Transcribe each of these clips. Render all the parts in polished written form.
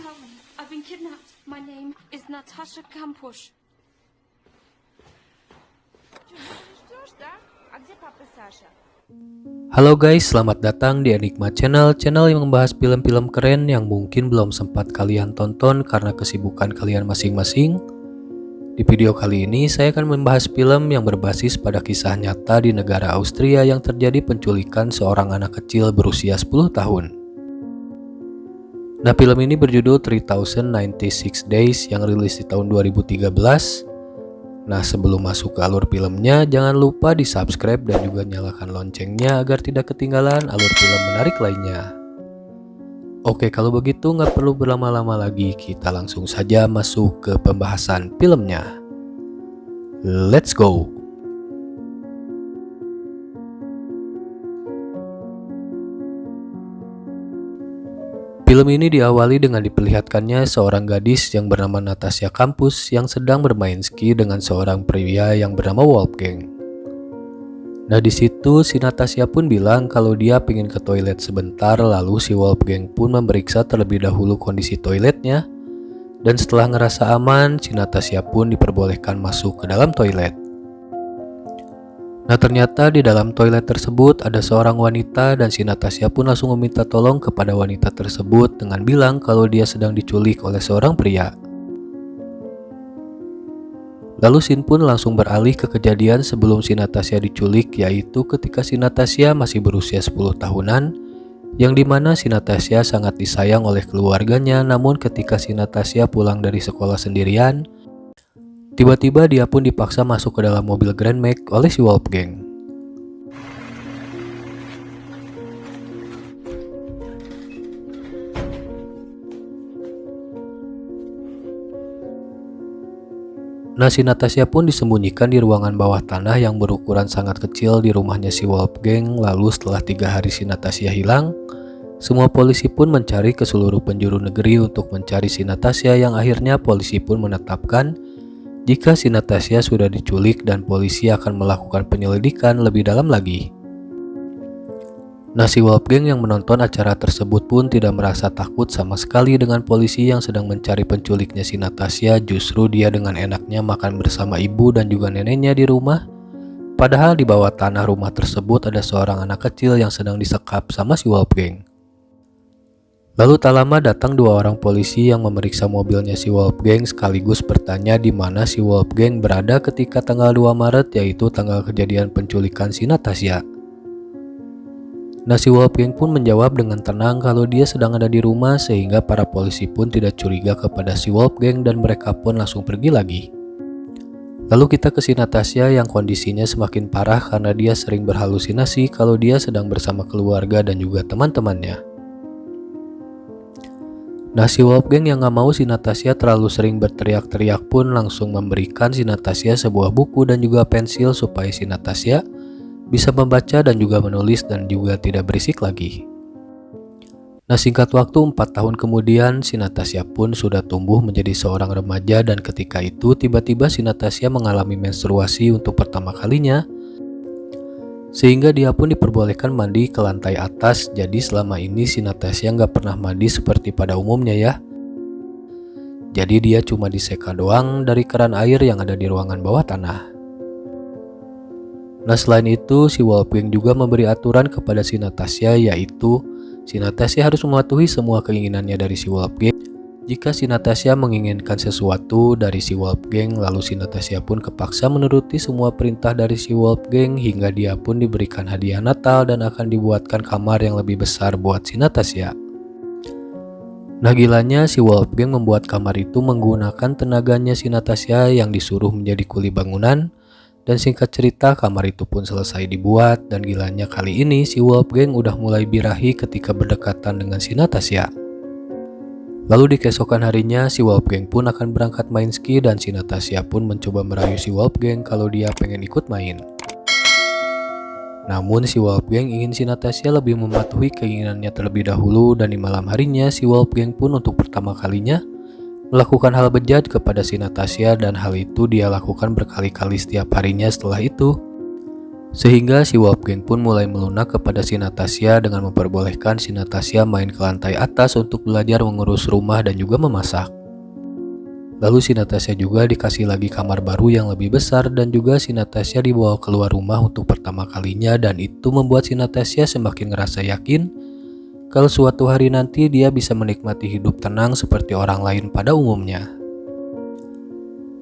Karen, I've been kidnapped. My name is Natasha Kampusch. Halo guys, selamat datang di Enigma Channel yang membahas film-film keren yang mungkin belum sempat kalian tonton karena kesibukan kalian masing-masing. Di video kali ini saya akan membahas film yang berbasis pada kisah nyata di negara Austria yang terjadi penculikan seorang anak kecil berusia 10 tahun. Nah, film ini berjudul 3096 Days yang rilis di tahun 2013. Nah, sebelum masuk ke alur filmnya, jangan lupa di subscribe dan juga nyalakan loncengnya agar tidak ketinggalan alur film menarik lainnya. Oke, kalau begitu nggak perlu berlama-lama lagi, kita langsung saja masuk ke pembahasan filmnya. Let's go! Film ini diawali dengan diperlihatkannya seorang gadis yang bernama Natasha Kampusch yang sedang bermain ski dengan seorang pria yang bernama Wolfgang. Nah, di situ si Natasha pun bilang kalau dia pengen ke toilet sebentar, lalu si Wolfgang pun memeriksa terlebih dahulu kondisi toiletnya. Dan setelah ngerasa aman, si Natasha pun diperbolehkan masuk ke dalam toilet. Nah, ternyata di dalam toilet tersebut ada seorang wanita dan si Natasha pun langsung meminta tolong kepada wanita tersebut dengan bilang kalau dia sedang diculik oleh seorang pria. Lalu scene pun langsung beralih ke kejadian sebelum si Natasha diculik, yaitu ketika si Natasha masih berusia 10 tahunan, yang dimana si Natasha sangat disayang oleh keluarganya. Namun ketika si Natasha pulang dari sekolah sendirian, tiba-tiba dia pun dipaksa masuk ke dalam mobil Grand Max oleh si Wolfgang. Nah, si Natasha pun disembunyikan di ruangan bawah tanah yang berukuran sangat kecil di rumahnya si Wolfgang. Lalu setelah 3 hari si Natasha hilang, semua polisi pun mencari ke seluruh penjuru negeri untuk mencari si Natasha, yang akhirnya polisi pun menetapkan jika si Natasha sudah diculik dan polisi akan melakukan penyelidikan lebih dalam lagi. Nah, si Wolfgang yang menonton acara tersebut pun tidak merasa takut sama sekali dengan polisi yang sedang mencari penculiknya si Natasha. Justru dia dengan enaknya makan bersama ibu dan juga neneknya di rumah. Padahal di bawah tanah rumah tersebut ada seorang anak kecil yang sedang disekap sama si Wolfgang. Lalu tak lama datang 2 orang polisi yang memeriksa mobilnya si Wolfgang sekaligus bertanya di mana si Wolfgang berada ketika tanggal 2 Maret, yaitu tanggal kejadian penculikan si Natasha. Nah, si Wolfgang pun menjawab dengan tenang kalau dia sedang ada di rumah, sehingga para polisi pun tidak curiga kepada si Wolfgang dan mereka pun langsung pergi lagi. Lalu kita ke si Natasha yang kondisinya semakin parah karena dia sering berhalusinasi kalau dia sedang bersama keluarga dan juga teman-temannya. Nah, si Wolfgang yang gak mau si Natasha terlalu sering berteriak-teriak pun langsung memberikan si Natasha sebuah buku dan juga pensil supaya si Natasha bisa membaca dan juga menulis dan juga tidak berisik lagi. Nah, singkat waktu 4 tahun kemudian si Natasha pun sudah tumbuh menjadi seorang remaja, dan ketika itu tiba-tiba si Natasha mengalami menstruasi untuk pertama kalinya, sehingga dia pun diperbolehkan mandi ke lantai atas. Jadi selama ini si Natasha nggak pernah mandi seperti pada umumnya ya. Jadi dia cuma diseka doang dari keran air yang ada di ruangan bawah tanah. Nah, selain itu si Wolfgang juga memberi aturan kepada si Natasha, yaitu si Natasha harus mematuhi semua keinginannya dari si Wolfgang. Jika si Natasha menginginkan sesuatu dari si Wolfgang, lalu si Natasha pun kepaksa menuruti semua perintah dari si Wolfgang, hingga dia pun diberikan hadiah Natal dan akan dibuatkan kamar yang lebih besar buat si Natasha. Nah, gilanya si Wolfgang membuat kamar itu menggunakan tenaganya si Natasha yang disuruh menjadi kuli bangunan. Dan singkat cerita, kamar itu pun selesai dibuat, dan gilanya kali ini si Wolfgang udah mulai birahi ketika berdekatan dengan si Natasha. Lalu di keesokan harinya si Wolfgang pun akan berangkat main ski, dan si Natasha pun mencoba merayu si Wolfgang kalau dia pengen ikut main. Namun si Wolfgang ingin si Natasha lebih mematuhi keinginannya terlebih dahulu, dan di malam harinya si Wolfgang pun untuk pertama kalinya melakukan hal bejat kepada si Natasha, dan hal itu dia lakukan berkali-kali setiap harinya setelah itu. Sehingga si Wolfgang pun mulai melunak kepada si Natasha dengan memperbolehkan si Natasha main ke lantai atas untuk belajar mengurus rumah dan juga memasak. Lalu si Natasha juga dikasih lagi kamar baru yang lebih besar dan juga si Natasha dibawa keluar rumah untuk pertama kalinya, dan itu membuat si Natasha semakin ngerasa yakin kalau suatu hari nanti dia bisa menikmati hidup tenang seperti orang lain pada umumnya.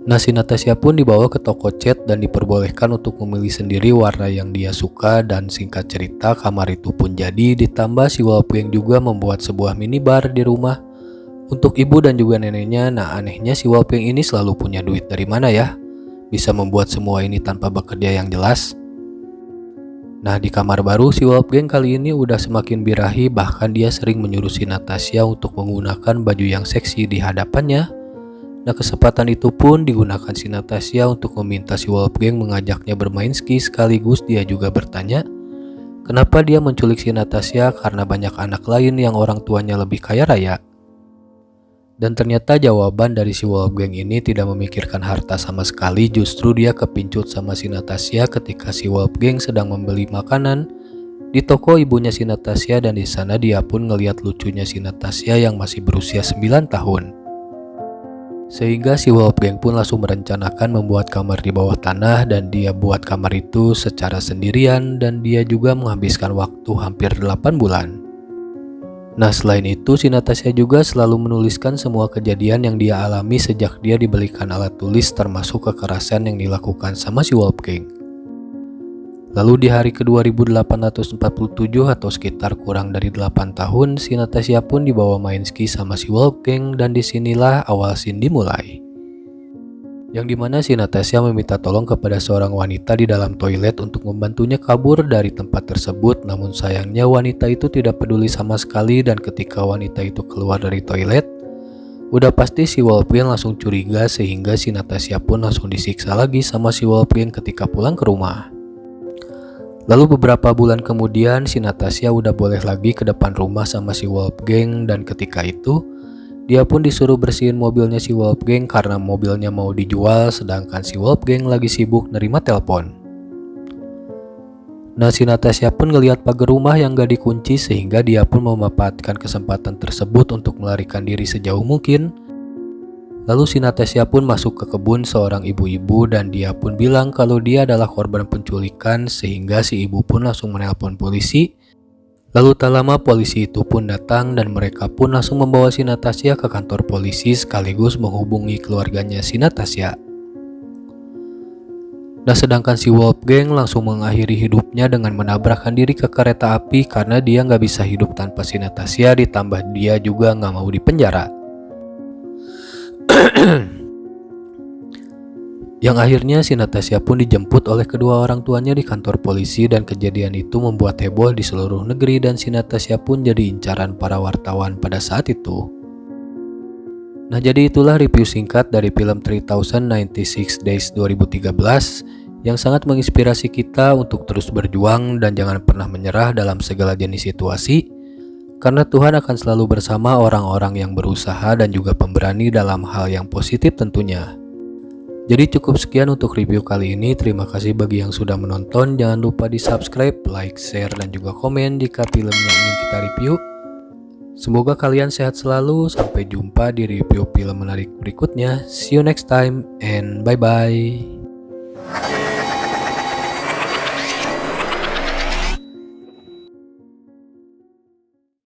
Nah, si Natasha pun dibawa ke toko cat dan diperbolehkan untuk memilih sendiri warna yang dia suka, dan singkat cerita kamar itu pun jadi. Ditambah si Wolfgang juga membuat sebuah minibar di rumah untuk ibu dan juga neneknya. Nah, anehnya si Wolfgang ini selalu punya duit dari mana ya? Bisa membuat semua ini tanpa bekerja yang jelas. Nah, di kamar baru si Wolfgang kali ini udah semakin birahi, bahkan dia sering menyuruh si Natasha untuk menggunakan baju yang seksi di hadapannya. Nah, kesempatan itu pun digunakan si Natasha untuk meminta si Wolfgang mengajaknya bermain ski, sekaligus dia juga bertanya kenapa dia menculik si Natasha karena banyak anak lain yang orang tuanya lebih kaya raya. Dan ternyata jawaban dari si Wolfgang ini tidak memikirkan harta sama sekali, justru dia kepincut sama si Natasha ketika si Wolfgang sedang membeli makanan di toko ibunya si Natasha, dan di sana dia pun ngeliat lucunya si Natasha yang masih berusia 9 tahun. Sehingga si Wolfgang pun langsung merencanakan membuat kamar di bawah tanah, dan dia buat kamar itu secara sendirian, dan dia juga menghabiskan waktu hampir 8 bulan. Nah, selain itu si Natasha juga selalu menuliskan semua kejadian yang dia alami sejak dia dibelikan alat tulis, termasuk kekerasan yang dilakukan sama si Wolfgang. Lalu di hari ke-2847 atau sekitar kurang dari 8 tahun, si Natasha pun dibawa main ski sama si Wolfgang, dan disinilah awal scene dimulai. Yang dimana si Natasha meminta tolong kepada seorang wanita di dalam toilet untuk membantunya kabur dari tempat tersebut, namun sayangnya wanita itu tidak peduli sama sekali, dan ketika wanita itu keluar dari toilet, udah pasti si Wolfgang langsung curiga, sehingga si Natasha pun langsung disiksa lagi sama si Wolfgang ketika pulang ke rumah. Lalu beberapa bulan kemudian si Natasha udah boleh lagi ke depan rumah sama si Wolfgang, dan ketika itu dia pun disuruh bersihin mobilnya si Wolfgang karena mobilnya mau dijual, sedangkan si Wolfgang lagi sibuk nerima telepon. Nah, si Natasha pun ngelihat pagar rumah yang gak dikunci, sehingga dia pun memanfaatkan kesempatan tersebut untuk melarikan diri sejauh mungkin. Lalu si Natasha pun masuk ke kebun seorang ibu-ibu, dan dia pun bilang kalau dia adalah korban penculikan, sehingga si ibu pun langsung menelpon polisi. Lalu tak lama polisi itu pun datang, dan mereka pun langsung membawa si Natasha ke kantor polisi sekaligus menghubungi keluarganya si Natasha. Nah, sedangkan si Wolfgang langsung mengakhiri hidupnya dengan menabrakkan diri ke kereta api karena dia nggak bisa hidup tanpa si Natasha, ditambah dia juga nggak mau dipenjara. Yang akhirnya si Natasha pun dijemput oleh kedua orang tuanya di kantor polisi, dan kejadian itu membuat heboh di seluruh negeri, dan si Natasha pun jadi incaran para wartawan pada saat itu. Nah, jadi itulah review singkat dari film 3096 Days 2013 yang sangat menginspirasi kita untuk terus berjuang dan jangan pernah menyerah dalam segala jenis situasi. Karena Tuhan akan selalu bersama orang-orang yang berusaha dan juga pemberani dalam hal yang positif tentunya. Jadi cukup sekian untuk review kali ini. Terima kasih bagi yang sudah menonton. Jangan lupa di subscribe, like, share, dan juga komen jika film yang ingin kita review. Semoga kalian sehat selalu. Sampai jumpa di review film menarik berikutnya. See you next time and bye-bye.